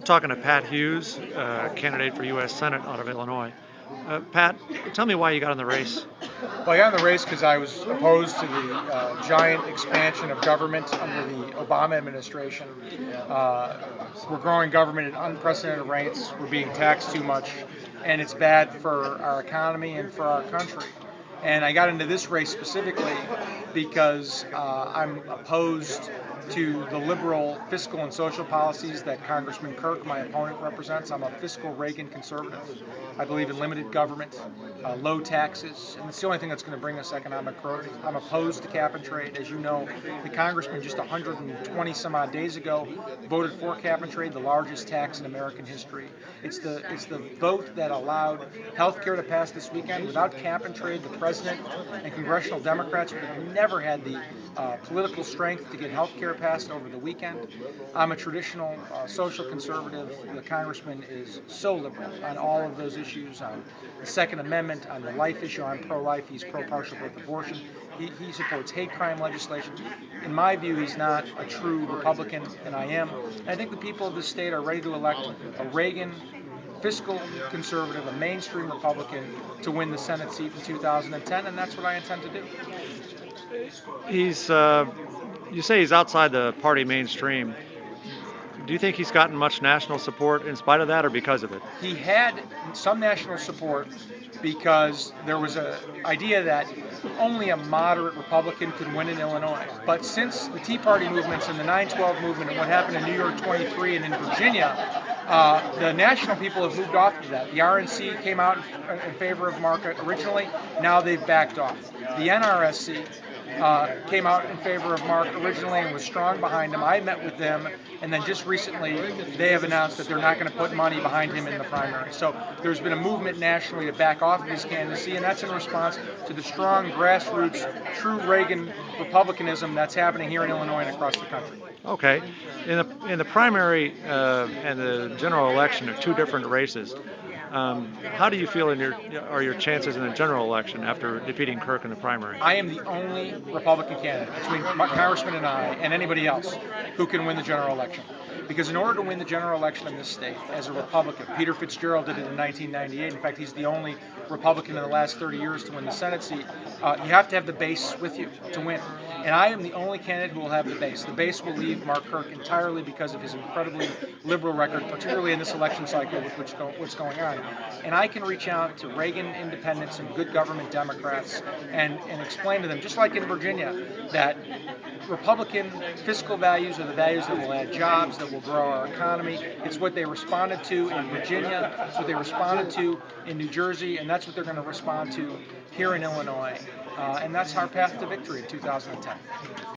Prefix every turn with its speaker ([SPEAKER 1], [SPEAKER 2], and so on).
[SPEAKER 1] I'm talking to Pat Hughes, candidate for U.S. Senate out of Illinois. Pat, tell me why you got in the race.
[SPEAKER 2] Well, I got in the race because I was opposed to the giant expansion of government under the Obama administration. Uh, we're growing government at unprecedented rates. We're being taxed too much, and it's bad for our economy and for our country. And I got into this race specifically because I'm opposed to the liberal fiscal and social policies that Congressman Kirk, my opponent, represents. I'm a fiscal Reagan conservative. I believe in limited government, low taxes, and it's the only thing that's going to bring us economic growth. I'm opposed to cap and trade. As you know, the congressman just 120 some odd days ago voted for cap and trade, the largest tax in American history. It's the vote that allowed health care to pass this weekend. Without cap and trade, the president and congressional Democrats would have never had the political strength to get health care passed over the weekend. I'm a traditional social conservative. The congressman is so liberal on all of those issues, on the Second Amendment, on the life issue. I'm pro-life. He's pro-partial birth abortion. He supports hate crime legislation. In my view, he's not a true Republican, and I am. And I think the people of this state are ready to elect a Reagan fiscal conservative, a mainstream Republican, to win the Senate seat in 2010, and that's what I intend to do.
[SPEAKER 1] He's, you say he's outside the party mainstream. Do you think he's gotten much national support in spite of that, or because of it?
[SPEAKER 2] He had some national support because there was an idea that only a moderate Republican could win in Illinois. But since the Tea Party movements and the 9/12 movement and what happened in New York 23 and in Virginia, the national people have moved off of that. The RNC came out in favor of Mark originally. Now they've backed off. The NRSC came out in favor of Mark originally and was strong behind him. I met with them, and then just recently they have announced that they're not going to put money behind him in the primary. So there's been a movement nationally to back off of his candidacy, and that's in response to the strong grassroots, true Reagan republicanism that's happening here in Illinois and across the country.
[SPEAKER 1] Okay. In the primary and the general election are two different races. How do you feel are your chances in the general election after defeating Kirk in the primary?
[SPEAKER 2] I am the only Republican candidate between my Congressman and I and anybody else who can win the general election. Because in order to win the general election in this state as a Republican, Peter Fitzgerald did it in 1998. In fact, he's the only Republican in the last 30 years to win the Senate seat. You have to have the base with you to win. And I am the only candidate who will have the base. The base will leave Mark Kirk entirely because of his incredibly liberal record, particularly in this election cycle with what's going on. And I can reach out to Reagan independents and good government Democrats and explain to them, just like in Virginia, that Republican fiscal values are the values that will add jobs, that will grow our economy. It's what they responded to in Virginia, it's what they responded to in New Jersey, and that's what they're going to respond to here in Illinois. And that's our path to victory in 2010.